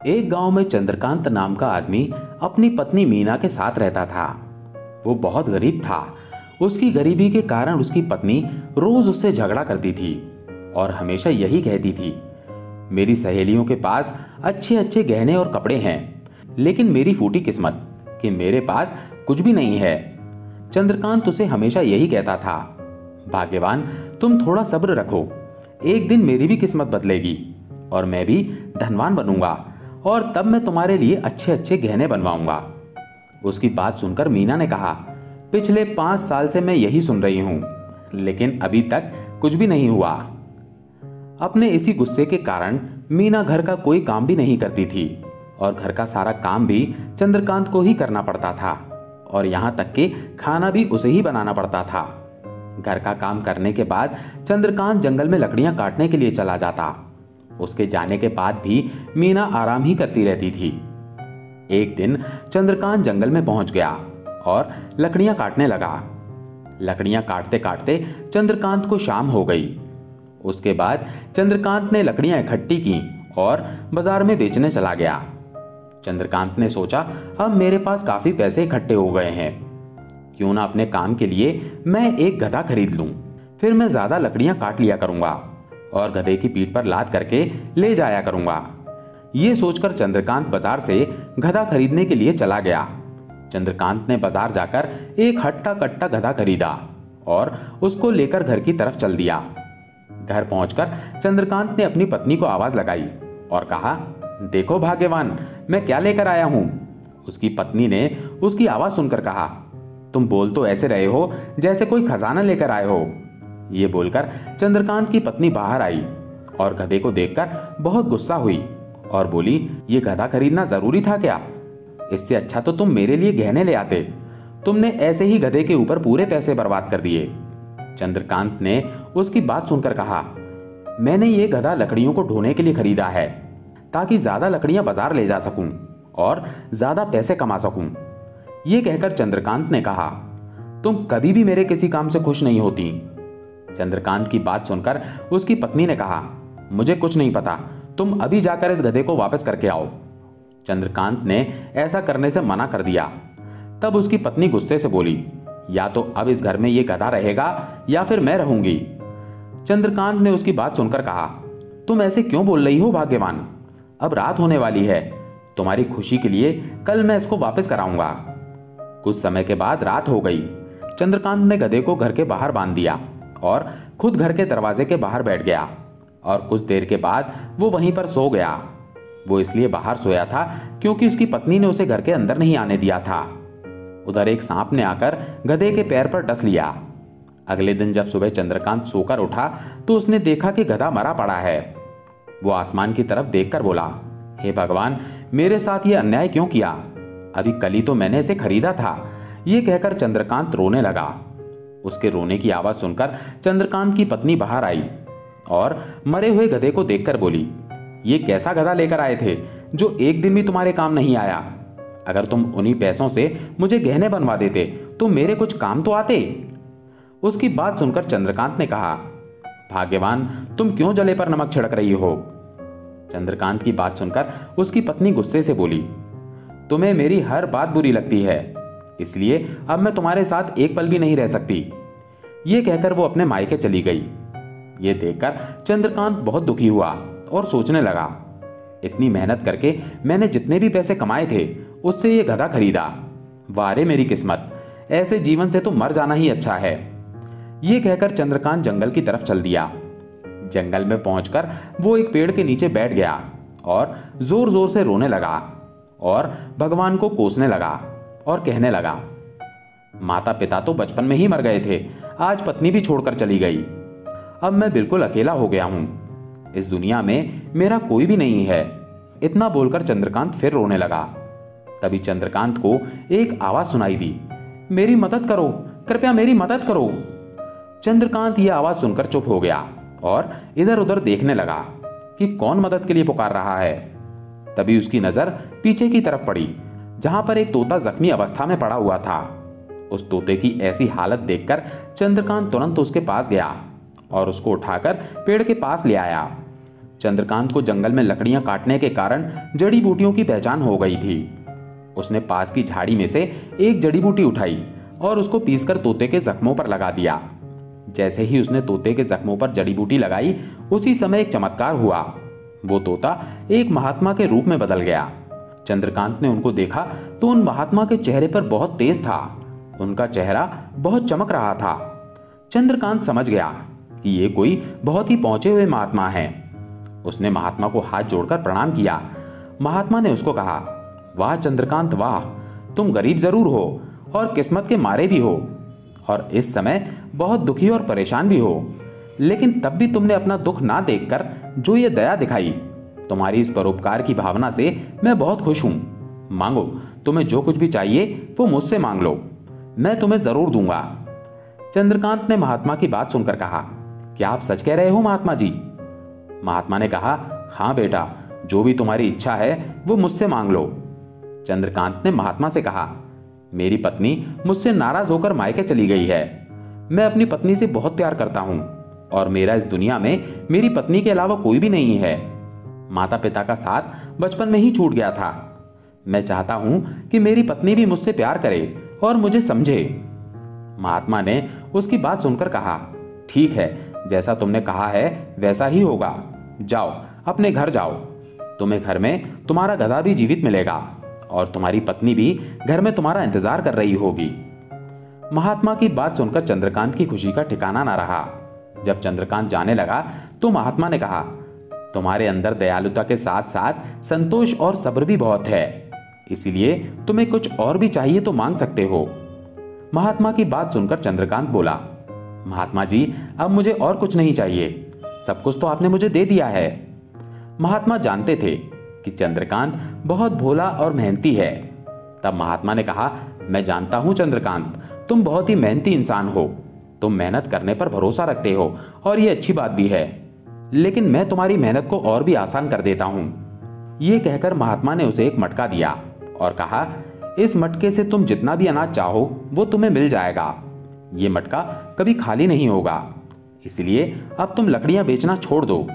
एक गांव में चंद्रकांत नाम का आदमी अपनी पत्नी मीना के साथ रहता था। वो बहुत गरीब था। उसकी गरीबी के कारण उसकी पत्नी रोज उससे झगड़ा करती थी और हमेशा यही कहती थी, मेरी सहेलियों के पास अच्छे अच्छे गहने और कपड़े हैं, लेकिन मेरी फूटी किस्मत कि मेरे पास कुछ भी नहीं है। चंद्रकांत उसे हमेशा यही कहता था, भाग्यवान तुम थोड़ा सब्र रखो, एक दिन मेरी भी किस्मत बदलेगी और मैं भी धनवान बनूंगा और तब मैं तुम्हारे लिए अच्छे अच्छे गहने बनवाऊंगा। उसकी बात सुनकर मीना ने कहा, पिछले 5 साल से मैं यही सुन रही हूं, लेकिन अभी तक कुछ भी नहीं हुआ। अपने इसी गुस्से के कारण मीना घर का कोई काम भी नहीं करती थी और घर का सारा काम भी चंद्रकांत को ही करना पड़ता था और यहां तक कि खाना भी उसे ही बनाना पड़ता था। घर का काम करने के बाद चंद्रकांत जंगल में लकड़ियां काटने के लिए चला जाता। उसके जाने के बाद भी मीना आराम ही करती रहती थी। एक दिन चंद्रकांत जंगल में पहुंच गया और लकड़ियां काटने लगा। लकड़ियां काटते काटते चंद्रकांत को शाम हो गई। उसके बाद चंद्रकांत ने लकड़ियां इकट्ठी की और बाजार में बेचने चला गया। चंद्रकांत ने सोचा, अब मेरे पास काफी पैसे इकट्ठे हो गए हैं, क्यों ना अपने काम के लिए मैं एक गधा खरीद लूं, फिर मैं ज्यादा लकड़ियां काट लिया करूंगा और गधे की पीठ पर लाद करके ले जाया करूंगा। ये सोचकर चंद्रकांत बाजार से गधा खरीदने के लिए चला गया। चंद्रकांत ने बाजार जाकर एक हट्टा कट्टा गधा खरीदा और उसको लेकर घर की तरफ चल दिया। घर पहुंचकर चंद्रकांत ने अपनी पत्नी को आवाज लगाई और कहा, देखो भाग्यवान, मैं क्या लेकर आया हूं। उसकी पत्नी ने उसकी आवाज सुनकर कहा, तुम बोल तो ऐसे रहे हो जैसे कोई खजाना लेकर आए हो। ये बोलकर चंद्रकांत की पत्नी बाहर आई और गधे को देखकर बहुत गुस्सा हुई और बोली, ये गधा खरीदना जरूरी था क्या? इससे अच्छा तो तुम मेरे लिए गहने ले आते। तुमने ऐसे ही गधे के ऊपर पूरे पैसे बर्बाद कर दिए। चंद्रकांत ने उसकी बात सुनकर कहा, मैंने ये गधा लकड़ियों को ढोने के लिए खरीदा है ताकि ज्यादा लकड़ियां बाजार ले जा सकूं और ज्यादा पैसे कमा सकूं। ये कहकर चंद्रकांत ने कहा, तुम कभी भी मेरे किसी काम से खुश नहीं होती। चंद्रकांत की बात सुनकर उसकी पत्नी ने कहा, मुझे कुछ नहीं पता, तुम अभी जाकर इस गधे को वापस करके आओ। चंद्रकांत ने ऐसा करने से मना कर दिया। तब उसकी पत्नी गुस्से से बोली, या तो अब इस घर में ये गधा रहेगा या फिर मैं रहूंगी। चंद्रकांत ने उसकी बात सुनकर कहा, तुम ऐसे क्यों बोल रही हो भाग्यवान? अब रात होने वाली है, तुम्हारी खुशी के लिए कल मैं इसको वापस कराऊंगा। कुछ समय के बाद रात हो गई। चंद्रकांत ने गधे को घर के बाहर बांध दिया और खुद घर के दरवाजे के बाहर बैठ गया और कुछ देर के बाद वो वहीं पर सो गया। वो इसलिए बाहर सोया था क्योंकि उसकी पत्नी ने उसे घर के अंदर नहीं आने दिया था। उधर एक सांप ने आकर गधे के पैर पर डस लिया। अगले दिन जब सुबह चंद्रकांत सोकर उठा तो उसने देखा कि गधा मरा पड़ा है। वो आसमान की तरफ देखकर बोला, हे भगवान, मेरे साथ ये अन्याय क्यों किया? अभी कल ही तो मैंने इसे खरीदा था। ये कहकर चंद्रकांत रोने लगा। उसके रोने की आवाज सुनकर चंद्रकांत की पत्नी बाहर आई और मरे हुए गधे को देखकर बोली, ये कैसा गधा लेकर आए थे जो एक दिन भी तुम्हारे काम नहीं आया? अगर तुम उन्हीं पैसों से मुझे गहने बनवा देते तो मेरे कुछ काम तो आते। उसकी बात सुनकर चंद्रकांत ने कहा, भाग्यवान, तुम क्यों जले पर नमक छिड़क रही हो? चंद्रकांत की बात सुनकर उसकी पत्नी गुस्से से बोली, तुम्हें मेरी हर बात बुरी लगती है, इसलिए अब मैं तुम्हारे साथ एक पल भी नहीं रह सकती। ये कहकर वो अपने मायके चली गई। ये देखकर चंद्रकांत बहुत दुखी हुआ और सोचने लगा, इतनी मेहनत करके मैंने जितने भी पैसे कमाए थे उससे ये गधा खरीदा। वाह रे मेरी किस्मत, ऐसे जीवन से तो मर जाना ही अच्छा है। ये कहकर चंद्रकांत जंगल की तरफ चल दिया। जंगल में पहुंचकर वो एक पेड़ के नीचे बैठ गया और जोर जोर से रोने लगा और भगवान को कोसने लगा और कहने लगा, माता पिता तो बचपन में ही मर गए थे, आज पत्नी भी छोड़कर चली गई। अब मैं बिल्कुल अकेला हो गया हूं। इस दुनिया में मेरा कोई भी नहीं है। इतना बोलकर चंद्रकांत फिर रोने लगा। तभी चंद्रकांत को एक आवाज सुनाई दी, मेरी मदद करो, कृपया मेरी मदद करो। चंद्रकांत यह आवाज सुनकर चुप हो गया और इधर उधर देखने लगा कि कौन मदद के लिए पुकार रहा है। तभी उसकी नजर पीछे की तरफ पड़ी, जहां पर एक तोता जख्मी अवस्था में पड़ा हुआ था। उस तोते की ऐसी हालत देखकर चंद्रकांत तुरंत उसके पास गया और उसको उठाकर पेड़ के पास ले आया। चंद्रकांत को जंगल में लकड़ियां काटने के कारण जड़ी बूटियों की पहचान हो गई थी। उसने पास की झाड़ी में से एक जड़ी बूटी उठाई और उसको पीसकर तोते के जख्मों पर लगा दिया। जैसे ही उसने तोते के जख्मों पर जड़ी बूटी लगाई, उसी समय एक चमत्कार हुआ। वो तोता एक महात्मा के रूप में बदल गया। चंद्रकांत ने उनको देखा तो उन महात्मा के चेहरे पर बहुत तेज था। उनका चेहरा बहुत चमक रहा था। चंद्रकांत समझ गया कि ये कोई बहुत ही पहुंचे हुए महात्मा है। उसने महात्मा को हाथ जोड़कर प्रणाम किया। महात्मा ने उसको कहा, वाह चंद्रकांत वाह, तुम गरीब जरूर हो और किस्मत के मारे भी हो और इस समय बहुत दुखी और परेशान भी हो, लेकिन तब भी तुमने अपना दुख ना देखकर जो ये दया दिखाई, तुम्हारी इस परोपकार की भावना से मैं बहुत खुश हूं। मांगो, तुम्हें जो कुछ भी चाहिए वो मुझसे मांग लो, मैं तुम्हें जरूर दूंगा। चंद्रकांत ने महात्मा की बात सुनकर कहा, क्या आप सच कह रहे हो महात्मा जी? महात्मा ने कहा, हाँ बेटा, जो भी तुम्हारी इच्छा है वो मुझसे मांग लो। चंद्रकांत ने महात्मा से कहा, मेरी पत्नी मुझसे नाराज होकर मायके चली गई है। मैं अपनी पत्नी से बहुत प्यार करता हूं और मेरा इस दुनिया में मेरी पत्नी के अलावा कोई भी नहीं है। माता पिता का साथ बचपन में ही छूट गया था। मैं चाहता हूं कि मेरी पत्नी भी मुझसे प्यार करे और मुझे समझे। महात्मा ने उसकी बात सुनकर कहा, ठीक है, जैसा तुमने कहा है वैसा ही होगा। जाओ, अपने घर जाओ। तुम्हें घर में तुम्हारा गधा भी जीवित मिलेगा और तुम्हारी पत्नी भी घर में तुम्हारा इंतजार कर रही होगी। महात्मा की बात सुनकर चंद्रकांत की खुशी का ठिकाना ना रहा। जब चंद्रकांत जाने लगा तो महात्मा ने कहा, तुम्हारे अंदर दयालुता के साथ साथ संतोष और सब्र भी बहुत है, इसीलिए तुम्हें कुछ और भी चाहिए तो मांग सकते हो। महात्मा की बात सुनकर चंद्रकांत बोला, महात्मा जी, अब मुझे और कुछ नहीं चाहिए, सब कुछ तो आपने मुझे दे दिया है। महात्मा जानते थे कि चंद्रकांत बहुत भोला और मेहनती है। तब महात्मा ने कहा, मैं जानता हूं चंद्रकांत, तुम बहुत ही मेहनती इंसान हो। तुम मेहनत करने पर भरोसा रखते हो और यह अच्छी बात भी है, लेकिन मैं तुम्हारी मेहनत को और भी आसान कर देता हूं। यह कहकर महात्मा ने उसे एक मटका दिया और कहा, इस मटके से तुम जितना भी अनाज चाहो वो तुम्हें मिल जाएगा। ये मटका कभी खाली नहीं होगा, इसलिए अब तुम लकड़ियां बेचना छोड़ दो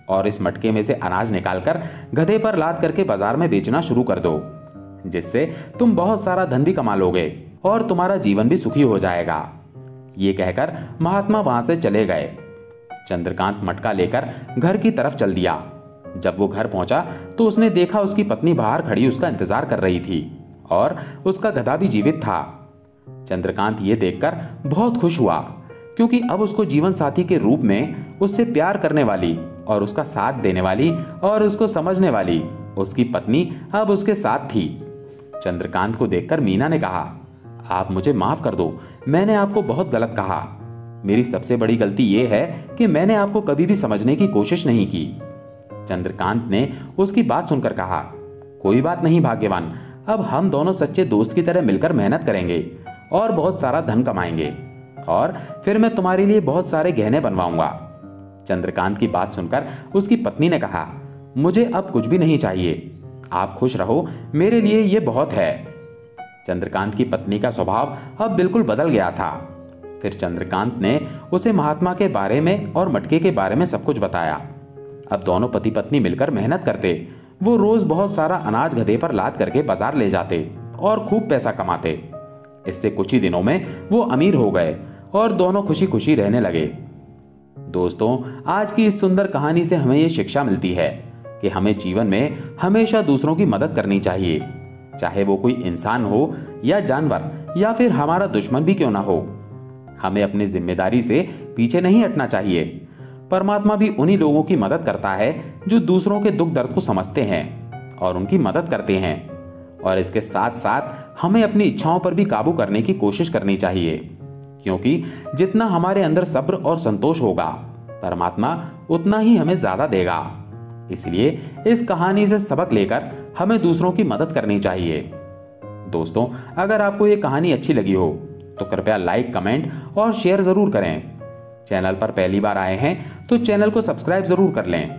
और इस मटके में से अनाज निकालकर गधे पर लाद करके बाजार में बेचना शुरू कर दो, जिससे तुम बहुत सारा धन भी कमा लोगे और तुम्हारा जीवन भी सुखी हो जाएगा। ये कहकर महात्मा वहां से चले गए। चंद्रकांत मटका लेकर घर की तरफ चल दिया। जब वो घर पहुंचा तो उसने देखा उसकी पत्नी बाहर खड़ी उसका इंतजार कर रही थी और उसका गधा भी जीवित था। चंद्रकांत ये देखकर बहुत खुश हुआ, क्योंकि अब उसको जीवन साथी के रूप में उससे प्यार करने वाली और उसका साथ देने वाली और उसको समझने वाली उसकी पत्नी अब उसके साथ थी। चंद्रकांत को देखकर मीना ने कहा, आप मुझे माफ कर दो, मैंने आपको बहुत गलत कहा। मेरी सबसे बड़ी गलती यह है कि मैंने आपको कभी भी समझने की कोशिश नहीं की। चंद्रकांत ने उसकी बात सुनकर कहा, कोई बात नहीं भाग्यवान, अब हम दोनों सच्चे दोस्त की तरह मिलकर मेहनत करेंगे और बहुत सारा धन कमाएंगे और फिर मैं तुम्हारे लिए बहुत सारे गहने बनवाऊंगा। चंद्रकांत की बात सुनकर उसकी पत्नी ने कहा, मुझे अब कुछ भी नहीं चाहिए, आप खुश रहो, मेरे लिए ये बहुत है। चंद्रकांत की पत्नी का स्वभाव अब बिल्कुल बदल गया था। फिर चंद्रकांत ने उसे महात्मा के बारे में और मटके के बारे में सब कुछ बताया। अब दोनों पति पत्नी मिलकर मेहनत करते। वो रोज बहुत सारा अनाज गधे पर लाद करके बाजार ले जाते और खूब पैसा कमाते। इससे कुछ ही दिनों में वो अमीर हो गए और दोनों खुशी खुशी रहने लगे। दोस्तों, आज की इस सुंदर कहानी से हमें ये शिक्षा मिलती है कि हमें जीवन में हमेशा दूसरों की मदद करनी चाहिए, चाहे वो कोई इंसान हो या जानवर या फिर हमारा दुश्मन भी क्यों ना हो। हमें अपनी जिम्मेदारी से पीछे नहीं हटना चाहिए। परमात्मा भी उन्हीं लोगों की मदद करता है जो दूसरों के दुख दर्द को समझते हैं और उनकी मदद करते हैं। और इसके साथ साथ हमें अपनी इच्छाओं पर भी काबू करने की कोशिश करनी चाहिए, क्योंकि जितना हमारे अंदर सब्र और संतोष होगा, परमात्मा उतना ही हमें ज्यादा देगा। इसलिए इस कहानी से सबक लेकर हमें दूसरों की मदद करनी चाहिए। दोस्तों, अगर आपको ये कहानी अच्छी लगी हो तो कृपया लाइक, कमेंट और शेयर जरूर करें। चैनल पर पहली बार आए हैं तो चैनल को सब्सक्राइब जरूर कर लें।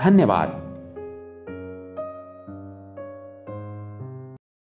धन्यवाद।